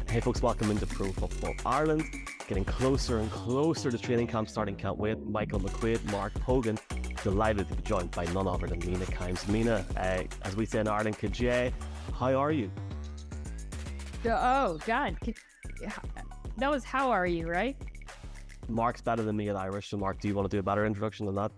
Hey folks, welcome into Pro Football Ireland. Getting closer and closer to training camp starting. Can't wait. Michael McQuaid, Mark Hogan. Delighted to be joined by none other than Mina Kimes. Mina, as we say in Ireland, Kajay, how are you? Oh, God. That was how are you, right? Mark's better than me at Irish. So Mark, do you want to do a better introduction than that?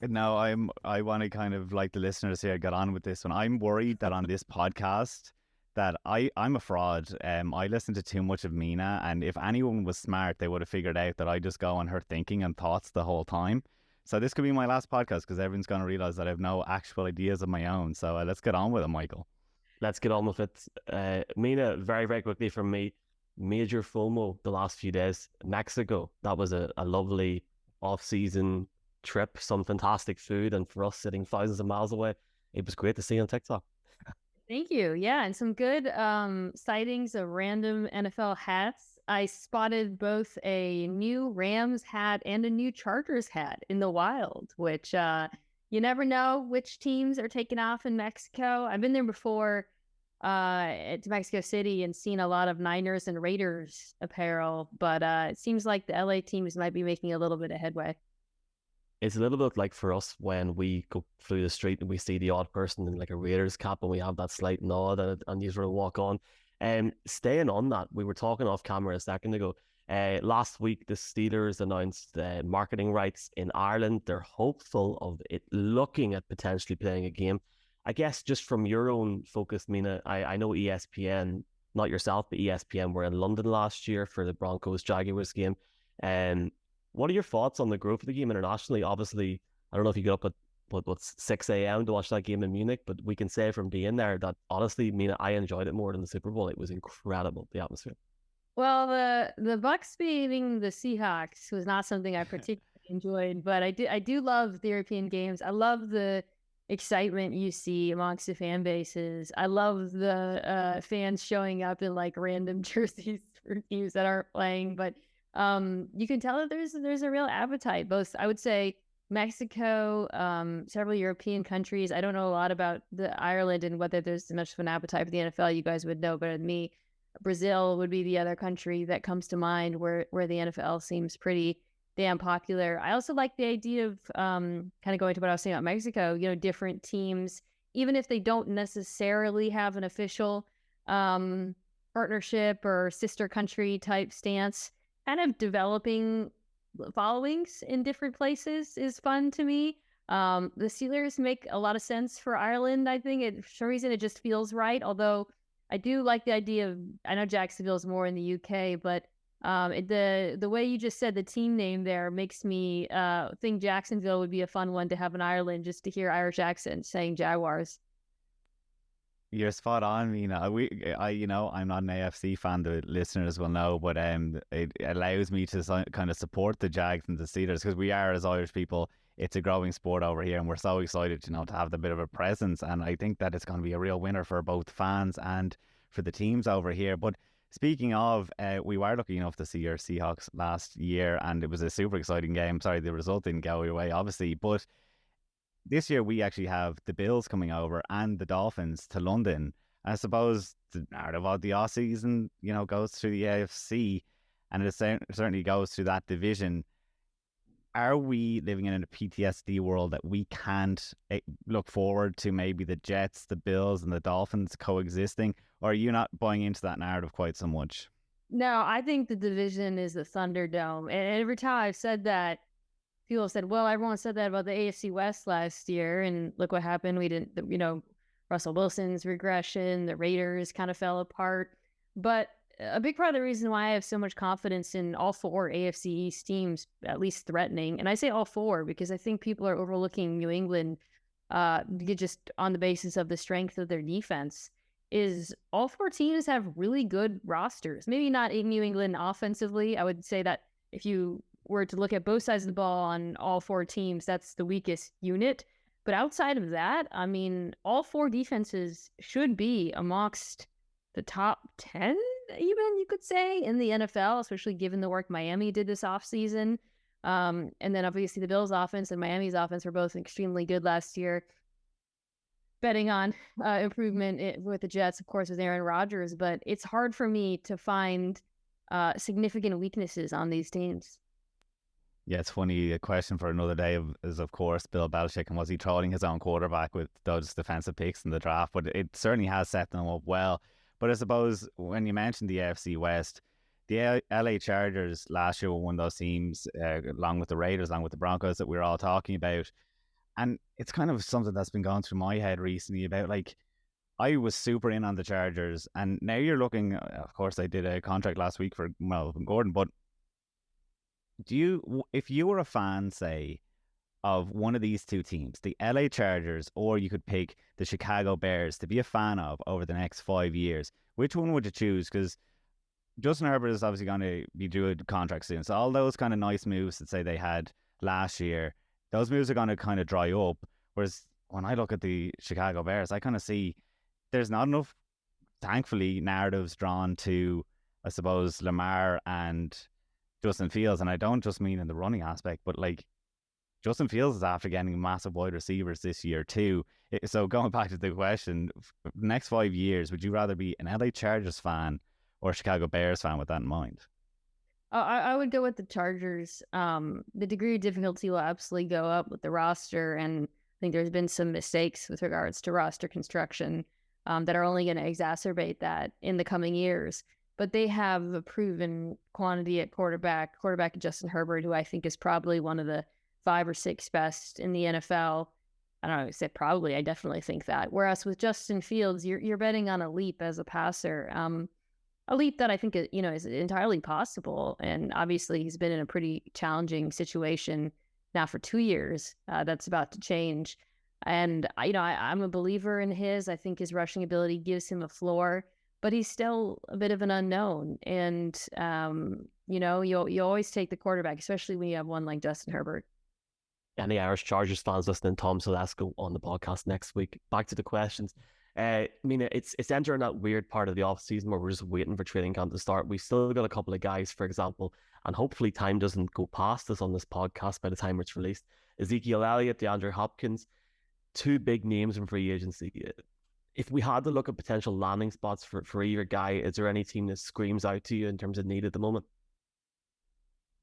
No, I want to kind of like the listeners here get on with this one. I'm worried that on this podcast that I'm a fraud. I listen to too much of Mina, and if anyone was smart, they would have figured out that I just go on her thinking and thoughts the whole time. So this could be my last podcast because everyone's going to realize that I have no actual ideas of my own. So let's get on with it, Michael. Let's get on with it. Mina, very, very quickly from me, major FOMO the last few days. Mexico, that was a lovely off-season trip, some fantastic food, and for us sitting thousands of miles away, it was great to see on TikTok. Thank you. Yeah, and some good sightings of random NFL hats. I spotted both a new Rams hat and a new Chargers hat in the wild, which you never know which teams are taking off in Mexico. I've been there before to Mexico City and seen a lot of Niners and Raiders apparel, but it seems like the LA teams might be making a little bit of headway. It's a little bit like for us when we go through the street and we see the odd person in like a Raiders cap and we have that slight nod and you sort of walk on. Staying on that, we were talking off camera a second ago. Last week, the Steelers announced marketing rights in Ireland. They're hopeful of it looking at potentially playing a game. I guess just from your own focus, Mina, I know ESPN, not yourself, but ESPN were in London last year for the Broncos-Jaguars game. What are your thoughts on the growth of the game internationally? Obviously, I don't know if you get up at 6 a.m. to watch that game in Munich, but we can say from being there that honestly, Mina, I enjoyed it more than the Super Bowl. It was incredible, the atmosphere. Well, the Bucks beating the Seahawks was not something I particularly enjoyed, but I do love the European games. I love the excitement you see amongst the fan bases. I love the fans showing up in like random jerseys for teams that aren't playing, but you can tell that there's a real appetite. Both, I would say, Mexico, several European countries. I don't know a lot about the Ireland and whether there's much of an appetite for the NFL. You guys would know better than me. Brazil would be the other country that comes to mind where the NFL seems pretty damn popular. I also like the idea of kind of going to what I was saying about Mexico. You know, different teams, even if they don't necessarily have an official partnership or sister country type stance, kind of developing followings in different places is fun to me. The Steelers make a lot of sense for Ireland. I think for some reason it just feels right. Although I do like the idea of, I know Jacksonville's more in the UK, but the way you just said the team name there makes me think Jacksonville would be a fun one to have in Ireland, just to hear Irish accents saying Jaguars. You're spot on, Mina. I'm not an AFC fan, the listeners will know, but it allows me to kind of support the Jags and the Steelers because we are, as Irish people, it's a growing sport over here and we're so excited, to have the bit of a presence. And I think that it's going to be a real winner for both fans and for the teams over here. But speaking of, we were lucky enough to see your Seahawks last year and it was a super exciting game. Sorry, the result didn't go your way, obviously, but this year we actually have the Bills coming over and the Dolphins to London. I suppose the narrative of the off season, goes through the AFC and it certainly goes through that division. Are we living in a PTSD world that we can't look forward to maybe the Jets, the Bills and the Dolphins coexisting? Or are you not buying into that narrative quite so much? No, I think the division is the Thunderdome. And every time I've said that, people said, well, everyone said that about the AFC West last year, and look what happened. We didn't, Russell Wilson's regression, the Raiders kind of fell apart. But a big part of the reason why I have so much confidence in all four AFC East teams, at least threatening, and I say all four because I think people are overlooking New England just on the basis of the strength of their defense, is all four teams have really good rosters. Maybe not in New England offensively. I would say that if you were to look at both sides of the ball on all four teams, that's the weakest unit. But outside of that, I mean, all four defenses should be amongst the top 10, even, you could say, in the NFL, especially given the work Miami did this offseason. And then obviously the Bills offense and Miami's offense were both extremely good last year. betting on improvement with the Jets, of course, with Aaron Rodgers, but it's hard for me to find significant weaknesses on these teams. Yeah, it's funny. A question for another day is, of course, Bill Belichick, and was he trolling his own quarterback with those defensive picks in the draft? But it certainly has set them up well. But I suppose when you mentioned the AFC West, the LA Chargers last year were one of those teams, along with the Raiders, along with the Broncos, that we were all talking about. And it's kind of something that's been going through my head recently about, like, I was super in on the Chargers, and now you're looking. Of course, I did a contract last week for Melvin Gordon, but if you were a fan, say, of one of these two teams, the LA Chargers, or you could pick the Chicago Bears to be a fan of over the next 5 years, which one would you choose? Because Justin Herbert is obviously going to be due a contract soon, so all those kind of nice moves that say they had last year, those moves are going to kind of dry up. Whereas when I look at the Chicago Bears, I kind of see there's not enough, thankfully, narratives drawn to, I suppose, Lamar and Justin Fields. And I don't just mean in the running aspect, but like Justin Fields is after getting massive wide receivers this year too. So going back to the question, next 5 years, would you rather be an LA Chargers fan or a Chicago Bears fan with that in mind? I would go with the Chargers. The degree of difficulty will absolutely go up with the roster, and I think there's been some mistakes with regards to roster construction that are only going to exacerbate that in the coming years. But they have a proven quantity at quarterback Justin Herbert, who I think is probably one of the 5 or 6 best in the NFL. I don't know, I said probably, I definitely think that. Whereas with Justin Fields, you're betting on a leap as a passer. A leap that I think is entirely possible. And obviously he's been in a pretty challenging situation now for 2 years. That's about to change. And I'm a believer in his. I think his rushing ability gives him a floor, but he's still a bit of an unknown. And you always take the quarterback, especially when you have one like Justin Herbert. Any Irish Chargers fans listening, Tom Selesko on the podcast next week. Back to the questions. I mean, it's entering that weird part of the off season where we're just waiting for training camp to start. We've still got a couple of guys, for example, and hopefully time doesn't go past us on this podcast by the time it's released. Ezekiel Elliott, DeAndre Hopkins, 2 big names in free agency. If we had to look at potential landing spots for either guy, is there any team that screams out to you in terms of need at the moment?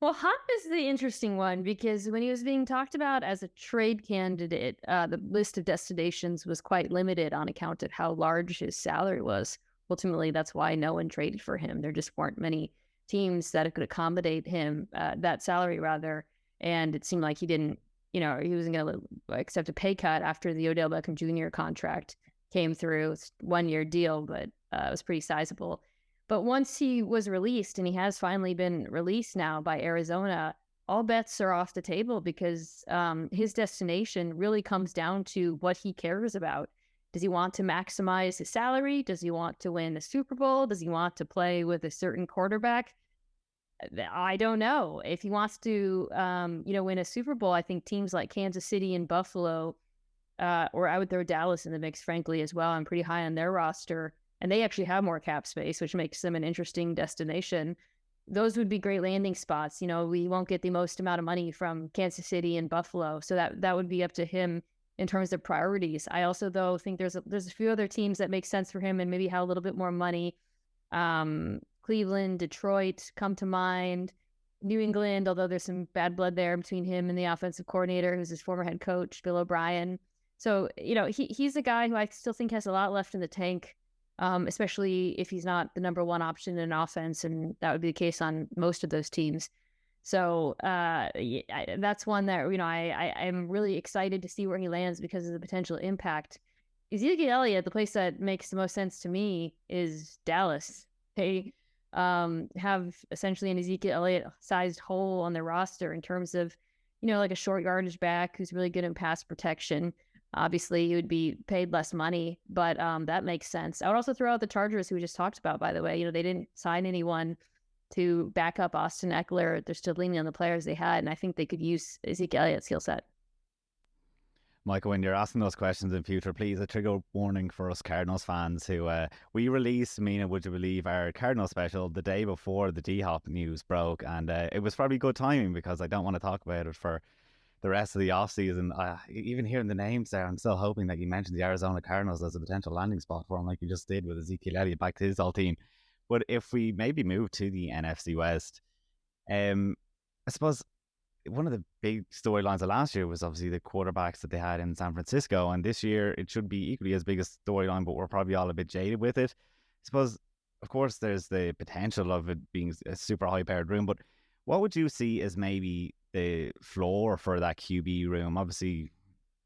Well, Hop is the interesting one because when he was being talked about as a trade candidate, the list of destinations was quite limited on account of how large his salary was. Ultimately, that's why no one traded for him. There just weren't many teams that could accommodate him, that salary rather. And it seemed like he didn't, he wasn't going to accept a pay cut after the Odell Beckham Jr. contract came through. It's a 1-year deal, but it was pretty sizable. But once he was released, and he has finally been released now by Arizona, all bets are off the table because his destination really comes down to what he cares about. Does he want to maximize his salary? Does he want to win a Super Bowl? Does he want to play with a certain quarterback? I don't know. If he wants to, win a Super Bowl, I think teams like Kansas City and Buffalo, or I would throw Dallas in the mix, frankly, as well. I'm pretty high on their roster. And they actually have more cap space, which makes them an interesting destination. Those would be great landing spots. We won't get the most amount of money from Kansas City and Buffalo, so that would be up to him in terms of priorities. I also, though, think there's a few other teams that make sense for him and maybe have a little bit more money. Cleveland, Detroit come to mind. New England, although there's some bad blood there between him and the offensive coordinator, who's his former head coach, Bill O'Brien. So, he's a guy who I still think has a lot left in the tank. Especially if he's not the number 1 option in offense, and that would be the case on most of those teams. So that's one that, I'm really excited to see where he lands because of the potential impact. Ezekiel Elliott, the place that makes the most sense to me is Dallas. They have essentially an Ezekiel Elliott-sized hole on their roster in terms of, like a short yardage back who's really good in pass protection. Obviously, he would be paid less money, but that makes sense. I would also throw out the Chargers, who we just talked about, by the way. They didn't sign anyone to back up Austin Eckler. They're still leaning on the players they had, and I think they could use Ezekiel Elliott's skill set. Michael, when you're asking those questions in future, please, a trigger warning for us Cardinals fans who we released, Mina, would you believe, our Cardinals special the day before the D-Hop news broke, and it was probably good timing because I don't want to talk about it for the rest of the offseason. Even hearing the names there, I'm still hoping that you mentioned the Arizona Cardinals as a potential landing spot for him, like you just did with Ezekiel Elliott back to his old team. But if we maybe move to the NFC West, I suppose one of the big storylines of last year was obviously the quarterbacks that they had in San Francisco, and this year it should be equally as big a storyline, but we're probably all a bit jaded with it. I suppose, of course, there's the potential of it being a super high-powered room, but what would you see as maybe the floor for that QB room? Obviously,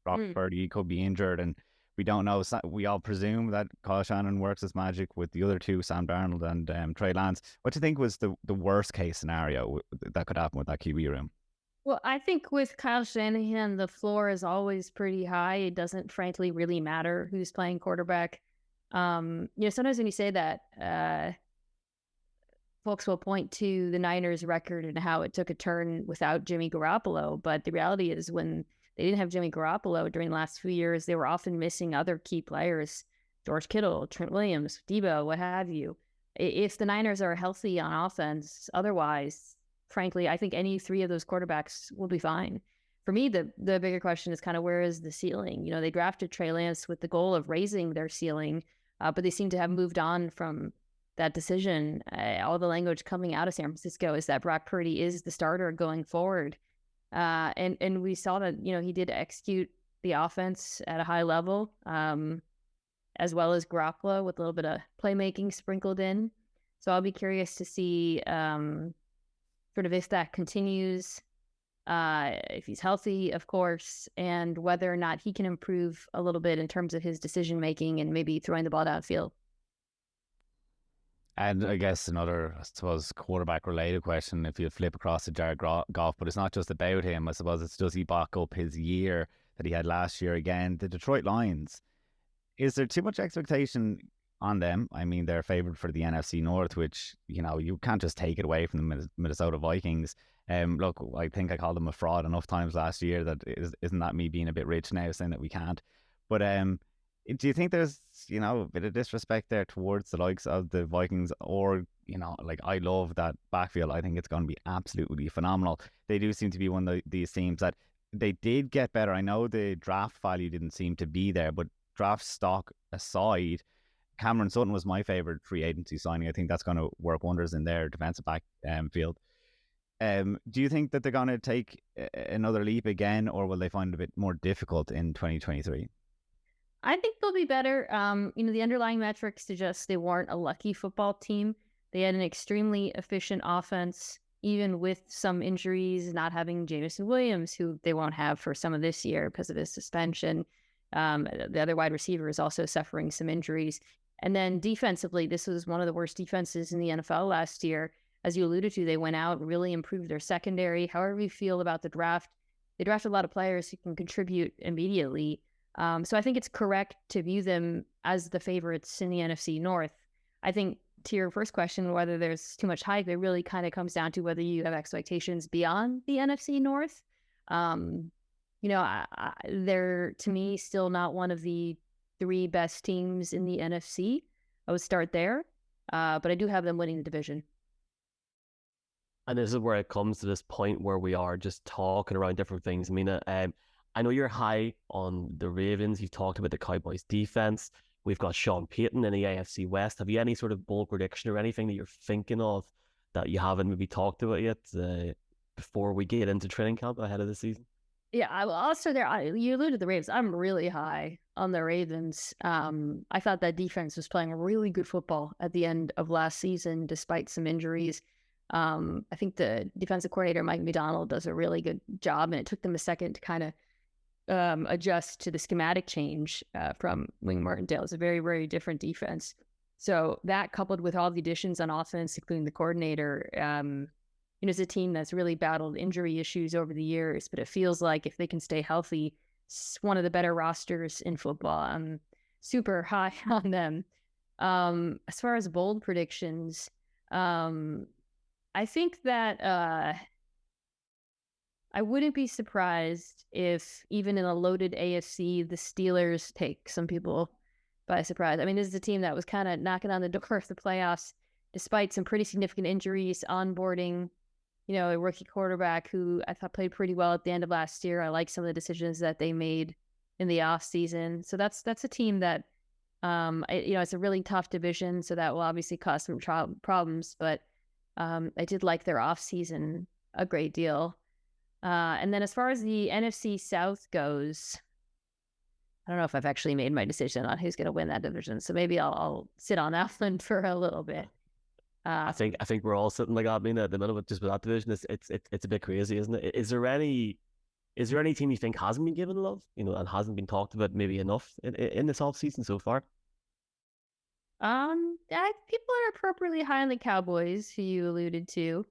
Brock Purdy could be injured, and we don't know. We all presume that Kyle Shanahan works his magic with the other two, Sam Darnold and Trey Lance. What do you think was the worst case scenario that could happen with that QB room? Well, I think with Kyle Shanahan, the floor is always pretty high. It doesn't, frankly, really matter who's playing quarterback. Sometimes when you say that, folks will point to the Niners' record and how it took a turn without Jimmy Garoppolo. But the reality is, when they didn't have Jimmy Garoppolo during the last few years, they were often missing other key players: George Kittle, Trent Williams, Debo, what have you. If the Niners are healthy on offense, otherwise, frankly, I think any three of those quarterbacks will be fine. For me, the bigger question is kind of, where is the ceiling? They drafted Trey Lance with the goal of raising their ceiling, but they seem to have moved on from that decision. All the language coming out of San Francisco is that Brock Purdy is the starter going forward. And we saw that, he did execute the offense at a high level, as well as Garoppolo with a little bit of playmaking sprinkled in. So I'll be curious to see sort of if that continues, if he's healthy, of course, and whether or not he can improve a little bit in terms of his decision-making and maybe throwing the ball downfield. And I guess another, I suppose, quarterback-related question, if you flip across to Jared Goff, but it's not just about him. I suppose it's, does he back up his year that he had last year again? The Detroit Lions, is there too much expectation on them? I mean, they're favored for the NFC North, which, you can't just take it away from the Minnesota Vikings. Look, I think I called them a fraud enough times last year. That isn't that me being a bit rich now, saying that we can't. But do you think there's, a bit of disrespect there towards the likes of the Vikings? Or, I love that backfield. I think it's going to be absolutely phenomenal. They do seem to be one of these teams that they did get better. I know the draft value didn't seem to be there, but draft stock aside, Cameron Sutton was my favorite free agency signing. I think that's going to work wonders in their defensive back field. Do you think that they're going to take another leap again, or will they find it a bit more difficult in 2023? I think they'll be better. The underlying metrics suggest they weren't a lucky football team. They had an extremely efficient offense, even with some injuries, not having Jameson Williams, who they won't have for some of this year because of his suspension. The other wide receiver is also suffering some injuries. And then defensively, this was one of the worst defenses in the NFL last year. As you alluded to, they went out and really improved their secondary. However you feel about the draft, they drafted a lot of players who can contribute immediately. So I think it's correct to view them as the favorites in the NFC North. I think, to your first question, whether there's too much hype, it really kind of comes down to whether you have expectations beyond the NFC North. They're, to me, still not one of the three best teams in the NFC. I would start there, but I do have them winning the division. And this is where it comes to this point where we are just talking around different things. Mina, I know you're high on the Ravens. You've talked about the Cowboys defense. We've got Sean Payton in the AFC West. Have you any sort of bold prediction or anything that you're thinking of that you haven't maybe talked about yet before we get into training camp ahead of the season? Yeah, I'll start there. You alluded to the Ravens. I'm really high on the Ravens. I thought that defense was playing really good football at the end of last season, despite some injuries. I think the defensive coordinator, Mike McDonald, does a really good job, and it took them a second to kind of adjust to the schematic change from Wing Martindale. It's a very, very different defense. So that, coupled with all the additions on offense, including the coordinator, it's a team that's really battled injury issues over the years, but it feels like if they can stay healthy, it's one of the better rosters in football. I'm super high on them. As far as bold predictions, I think that I wouldn't be surprised if, even in a loaded AFC, the Steelers take some people by surprise. I mean, this is a team that was kind of knocking on the door of the playoffs, despite some pretty significant injuries, onboarding a rookie quarterback who I thought played pretty well at the end of last year. I like some of the decisions that they made in the off season. So that's a team that, it's a really tough division. So that will obviously cause some problems, but I did like their off season a great deal. And then as far as the NFC South goes, I don't know if I've actually made my decision on who's going to win that division. So maybe I'll sit on that one for a little bit. I think we're all sitting like that. I mean, at the minute with that division, it's a bit crazy, isn't it? Is there any team you think hasn't been given love, and hasn't been talked about maybe enough in this off season so far? People are appropriately high on the Cowboys, who you alluded to.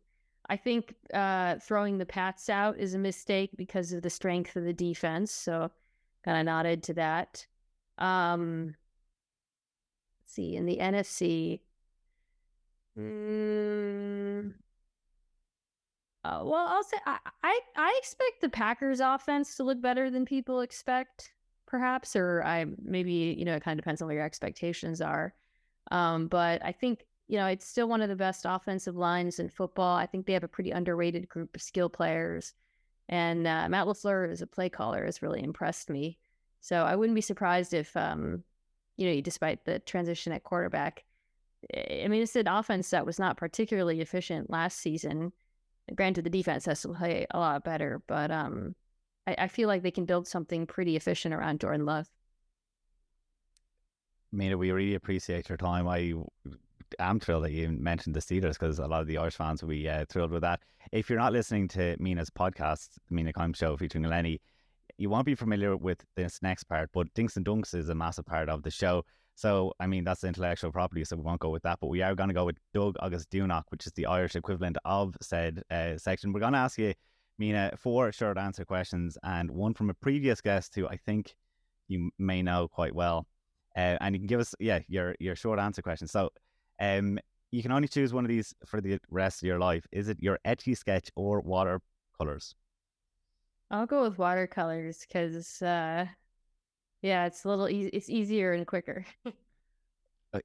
I think throwing the Pats out is a mistake because of the strength of the defense. So kind of nodded to that. Let's see, in the NFC, well, I'll say I expect the Packers offense to look better than people expect, perhaps, or maybe, it kind of depends on what your expectations are. But I think, it's still one of the best offensive lines in football. I think they have a pretty underrated group of skill players. And Matt LaFleur as a play caller has really impressed me. So I wouldn't be surprised if, despite the transition at quarterback, I mean, it's an offense that was not particularly efficient last season. Granted, the defense has to play a lot better, but I feel like they can build something pretty efficient around Jordan Love. Mina, we really appreciate your time. I am thrilled that you mentioned the Steelers, because a lot of the Irish fans will be thrilled with that. If you're not listening to Mina's podcast, the Mina Kimes Show featuring Lenny, you won't be familiar with this next part, but Dinks and Dunks is a massive part of the show. So, I mean, that's intellectual property, so we won't go with that. But we are going to go with Doug Agus Dúnach, which is the Irish equivalent of said section. We're going to ask you, Mina, 4 short answer questions, and one from a previous guest who I think you may know quite well. And you can give us, your short answer question. So, you can only choose one of these for the rest of your life. Is it your Etch-a-Sketch or watercolors? I'll go with watercolors because, it's a little it's easier and quicker.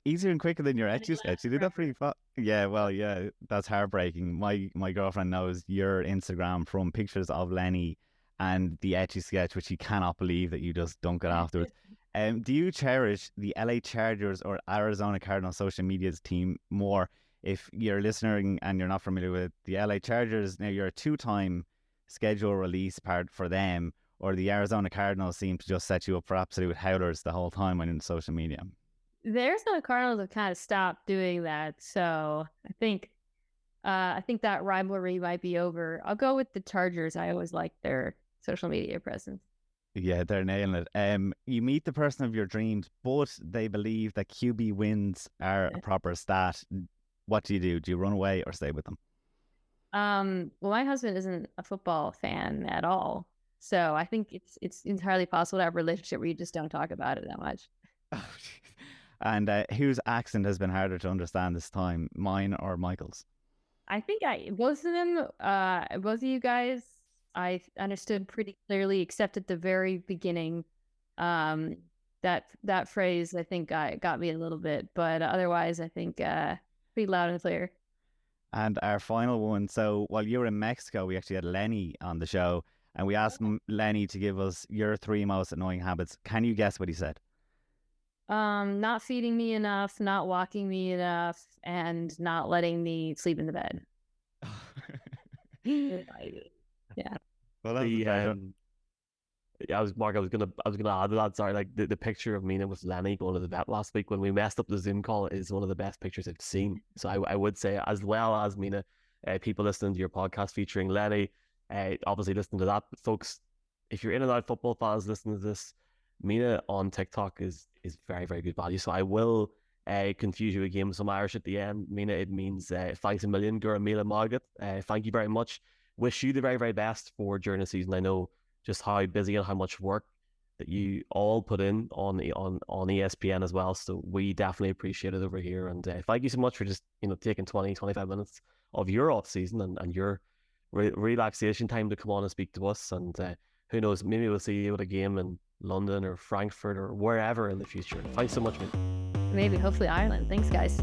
Easier and quicker than your Etch-a-Sketch. You did that pretty fast. Yeah, well, yeah, that's heartbreaking. My girlfriend knows your Instagram from pictures of Lenny and the Etch-a-Sketch, which she cannot believe that you just dunk it afterwards. Do you cherish the LA Chargers or Arizona Cardinals social media's team more? If you're listening and you're not familiar with the LA Chargers, now you're a 2-time schedule release part for them, or the Arizona Cardinals seem to just set you up for absolute howlers the whole time on social media. The Arizona Cardinals have kind of stopped doing that, so I think that rivalry might be over. I'll go with the Chargers. I always like their social media presence. Yeah, they're nailing it. You meet the person of your dreams, but they believe that QB wins are a proper stat. What do? Do you run away or stay with them? Well, my husband isn't a football fan at all, so I think it's entirely possible to have a relationship where you just don't talk about it that much. And whose accent has been harder to understand this time, mine or Michael's? I think both of them, both of you guys, I understood pretty clearly, except at the very beginning. That phrase, I think, got me a little bit, but otherwise, I think pretty loud and clear. And our final one. So while you were in Mexico, we actually had Lenny on the show, and we asked Lenny to give us your 3 most annoying habits. Can you guess what he said? Not feeding me enough, not walking me enough, and not letting me sleep in the bed. Yeah. Well, I was gonna add to that. Sorry, like the picture of Mina with Lenny going to the vet last week when we messed up the Zoom call is one of the best pictures I've seen. So I would say, as well as Mina, people listening to your podcast featuring Lenny, obviously listening to that, but folks, if you're in and out football fans listening to this, Mina on TikTok is very, very good value. So I will confuse you again with some Irish at the end. Mina, it means thanks a million, Gura Mila Margaret. Thank you very much. Wish you the very, very best for during the season. I know just how busy and how much work that you all put in on ESPN as well. So we definitely appreciate it over here. And thank you so much for just taking 20-25 minutes of your off season and your relaxation time to come on and speak to us. And who knows, maybe we'll see you at a game in London or Frankfurt or wherever in the future. Thanks so much, mate. Maybe, hopefully Ireland. Thanks, guys.